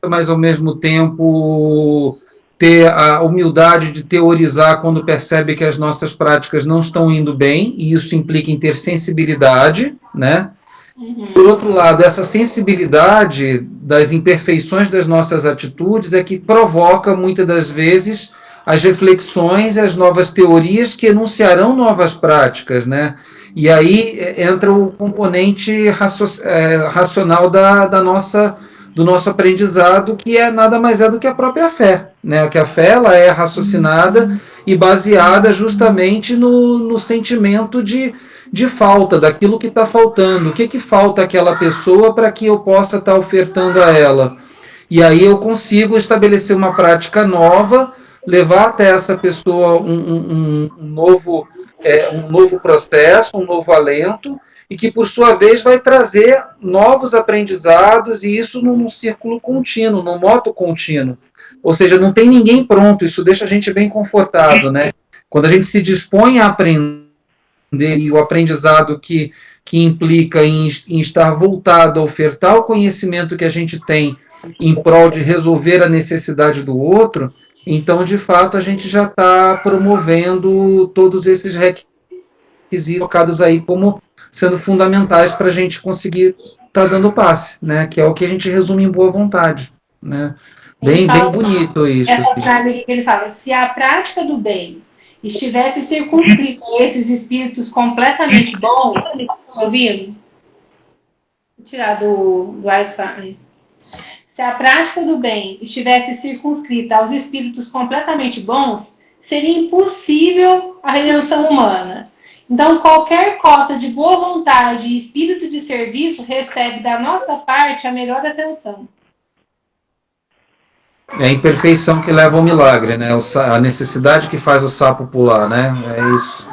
mas, ao mesmo tempo, ter a humildade de teorizar quando percebe que as nossas práticas não estão indo bem, e isso implica em ter sensibilidade, né? Por outro lado, essa sensibilidade das imperfeições das nossas atitudes é que provoca, muitas das vezes, as reflexões e as novas teorias que enunciarão novas práticas, né? E aí entra o componente racional do nosso aprendizado, que nada mais é do que a própria fé, né? Que a fé ela é raciocinada e baseada justamente no sentimento de falta, daquilo que está faltando. O que falta àquela pessoa para que eu possa estar ofertando a ela? E aí eu consigo estabelecer uma prática nova, levar até essa pessoa um novo processo, um novo alento, e que, por sua vez, vai trazer novos aprendizados, e isso num círculo contínuo, num moto contínuo. Ou seja, não tem ninguém pronto, isso deixa a gente bem confortável, né? Quando a gente se dispõe a aprender, e o aprendizado que implica em estar voltado a ofertar o conhecimento que a gente tem em prol de resolver a necessidade do outro, então, de fato, a gente já está promovendo todos esses requisitos colocados aí como sendo fundamentais para a gente conseguir estar dando passe, né? Que é o que a gente resume em boa vontade, né? Bem bonito isso. Essa frase aqui que ele fala: se a prática do bem estivesse circunscrita a esses espíritos completamente bons, estão ouvindo? Vou tirar do Wi-Fi. Se a prática do bem estivesse circunscrita aos espíritos completamente bons, seria impossível a redenção humana. Então, qualquer cota de boa vontade e espírito de serviço recebe da nossa parte a melhor atenção. É a imperfeição que leva ao milagre, né? A necessidade que faz o sapo pular, né? É isso.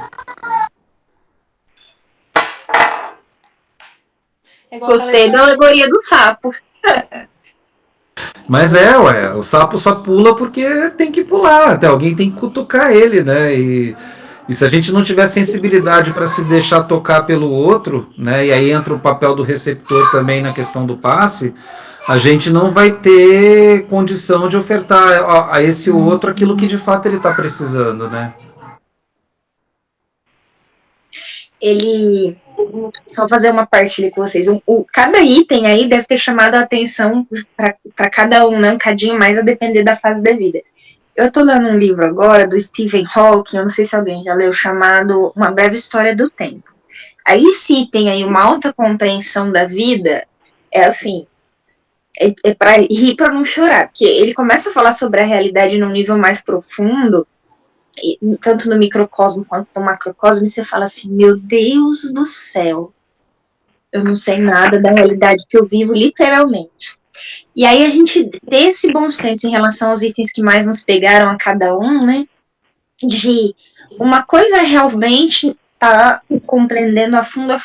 Gostei da alegoria do sapo. Mas o sapo só pula porque tem que pular, até alguém tem que cutucar ele, né? E se a gente não tiver sensibilidade para se deixar tocar pelo outro, né? E aí entra o papel do receptor também na questão do passe, a gente não vai ter condição de ofertar a esse outro aquilo que de fato ele está precisando, né? Só fazer uma partilha com vocês. Cada item aí deve ter chamado a atenção para cada um, né? Um cadinho mais a depender da fase da vida. Eu estou lendo um livro agora do Stephen Hawking, eu não sei se alguém já leu, chamado Uma Breve História do Tempo. Aí esse item aí, uma alta compreensão da vida, é assim, é para rir para não chorar, porque ele começa a falar sobre a realidade num nível mais profundo, tanto no microcosmo quanto no macrocosmo, e você fala assim, meu Deus do céu, eu não sei nada da realidade que eu vivo, literalmente. E aí a gente ter esse bom senso em relação aos itens que mais nos pegaram a cada um, né, de uma coisa realmente tá compreendendo a fundo,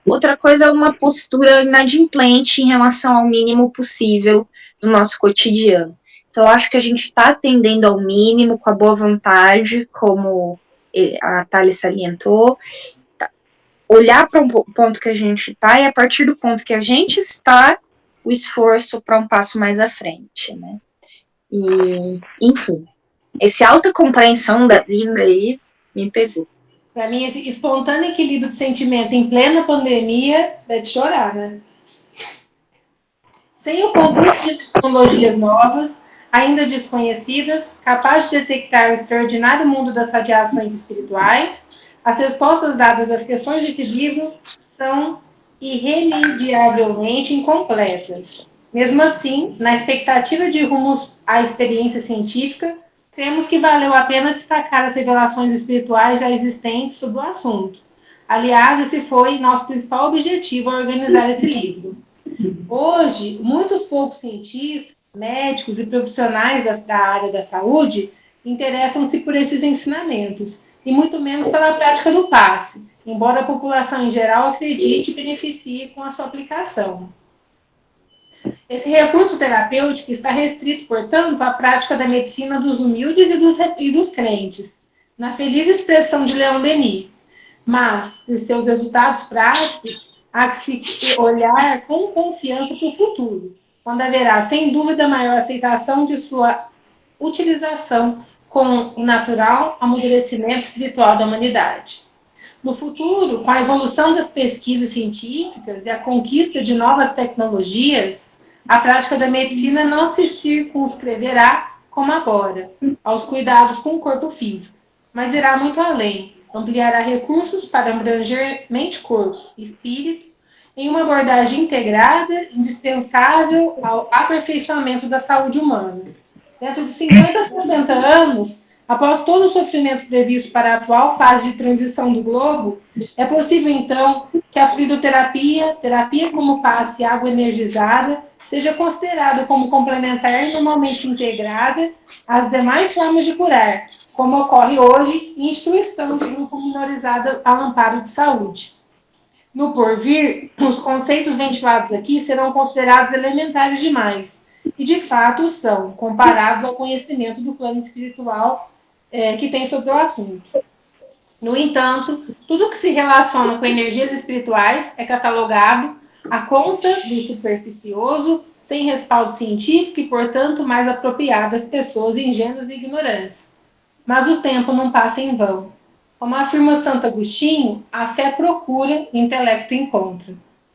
outra coisa é uma postura inadimplente em relação ao mínimo possível do nosso cotidiano. Então, eu acho que a gente está atendendo ao mínimo, com a boa vontade, como a Thalia salientou, olhar para o ponto que a gente está e, a partir do ponto que a gente está, o esforço para um passo mais à frente, né? E, enfim, essa alta compreensão da vida aí me pegou. Para mim, esse espontâneo equilíbrio de sentimento em plena pandemia é de chorar, né? Sem o concurso de tecnologias novas, ainda desconhecidas, capazes de detectar o extraordinário mundo das radiações espirituais, as respostas dadas às questões desse livro são irremediavelmente incompletas. Mesmo assim, na expectativa de rumos à experiência científica, temos que valeu a pena destacar as revelações espirituais já existentes sobre o assunto. Aliás, esse foi nosso principal objetivo ao organizar esse livro. Hoje, muitos poucos cientistas, médicos e profissionais da área da saúde interessam-se por esses ensinamentos, e muito menos pela prática do passe, embora a população em geral acredite e beneficie com a sua aplicação. Esse recurso terapêutico está restrito, portanto, à prática da medicina dos humildes e dos crentes, na feliz expressão de Leon Denis. Mas, por seus resultados práticos, há que se olhar com confiança para o futuro, quando haverá, sem dúvida, maior aceitação de sua utilização com o natural amadurecimento espiritual da humanidade. No futuro, com a evolução das pesquisas científicas e a conquista de novas tecnologias, a prática da medicina não se circunscreverá, como agora, aos cuidados com o corpo físico, mas irá muito além, ampliará recursos para abranger mente, corpo e espírito em uma abordagem integrada, indispensável ao aperfeiçoamento da saúde humana. Dentro de 50 a 60 anos, após todo o sofrimento previsto para a atual fase de transição do globo, é possível, então, que a fluidoterapia, terapia como passe e água energizada, seja considerada como complementar e normalmente integrada às demais formas de curar, como ocorre hoje em instituição de grupo minorizado ao amparo de saúde. No porvir, os conceitos ventilados aqui serão considerados elementares demais, e de fato são, comparados ao conhecimento do plano espiritual que tem sobre o assunto. No entanto, tudo que se relaciona com energias espirituais é catalogado à conta do superficioso, sem respaldo científico e, portanto, mais apropriado às pessoas ingênuas e ignorantes. Mas o tempo não passa em vão. Como afirma Santo Agostinho, a fé procura, o intelecto encontra.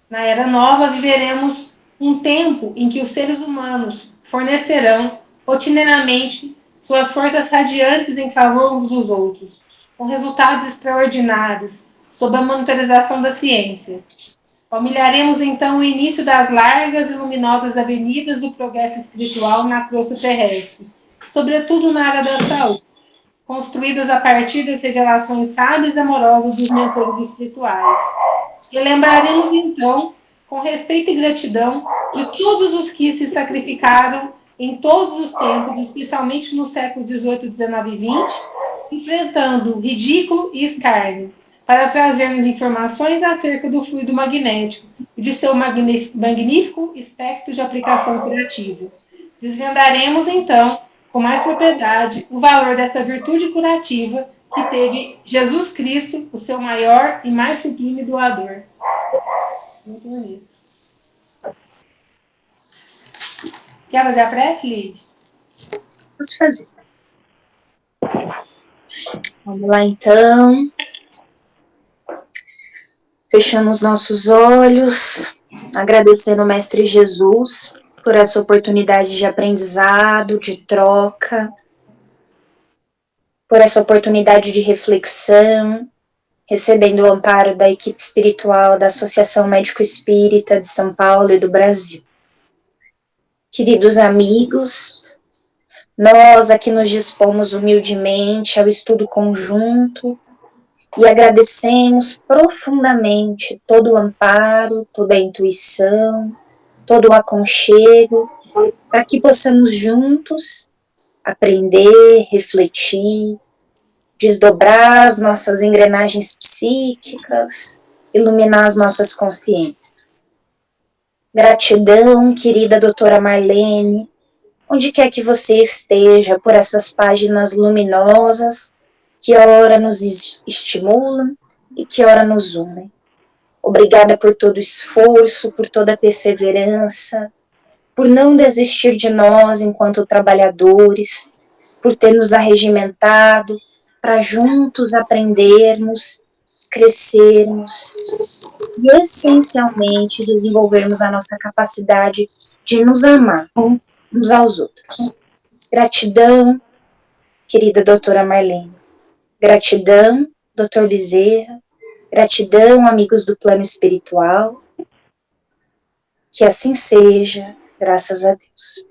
Na Era Nova, viveremos um tempo em que os seres humanos fornecerão rotineiramente suas forças radiantes em favor uns dos outros, com resultados extraordinários, sob a monitorização da ciência. Palmilharemos então o início das largas e luminosas avenidas do progresso espiritual na crosta terrestre, sobretudo na área da saúde, construídas a partir das revelações sábias e amorosas dos mentores espirituais. E lembraremos então, com respeito e gratidão, de todos os que se sacrificaram em todos os tempos, especialmente no século XVIII, XIX e XX, enfrentando ridículo e escárnio, para trazermos informações acerca do fluido magnético e de seu magnífico espectro de aplicação curativa. Desvendaremos, então, com mais propriedade, o valor dessa virtude curativa que teve Jesus Cristo, o seu maior e mais sublime doador. Muito bonito. Quer fazer a prece, Lívia? Posso fazer. Vamos lá, então. Fechando os nossos olhos, agradecendo ao Mestre Jesus por essa oportunidade de aprendizado, de troca, por essa oportunidade de reflexão, recebendo o amparo da equipe espiritual da Associação Médico Espírita de São Paulo e do Brasil. Queridos amigos, nós aqui nos dispomos humildemente ao estudo conjunto e agradecemos profundamente todo o amparo, toda a intuição, todo o aconchego, para que possamos juntos aprender, refletir, desdobrar as nossas engrenagens psíquicas, iluminar as nossas consciências. Gratidão, querida doutora Marlene, onde quer que você esteja, por essas páginas luminosas que ora nos estimulam e que ora nos unem. Obrigada por todo o esforço, por toda a perseverança, por não desistir de nós enquanto trabalhadores, por ter nos arregimentado para juntos aprendermos, crescermos e essencialmente desenvolvermos a nossa capacidade de nos amar uns aos outros. Gratidão, querida doutora Marlene. Gratidão, doutor Bezerra. Gratidão, amigos do plano espiritual. Que assim seja, graças a Deus.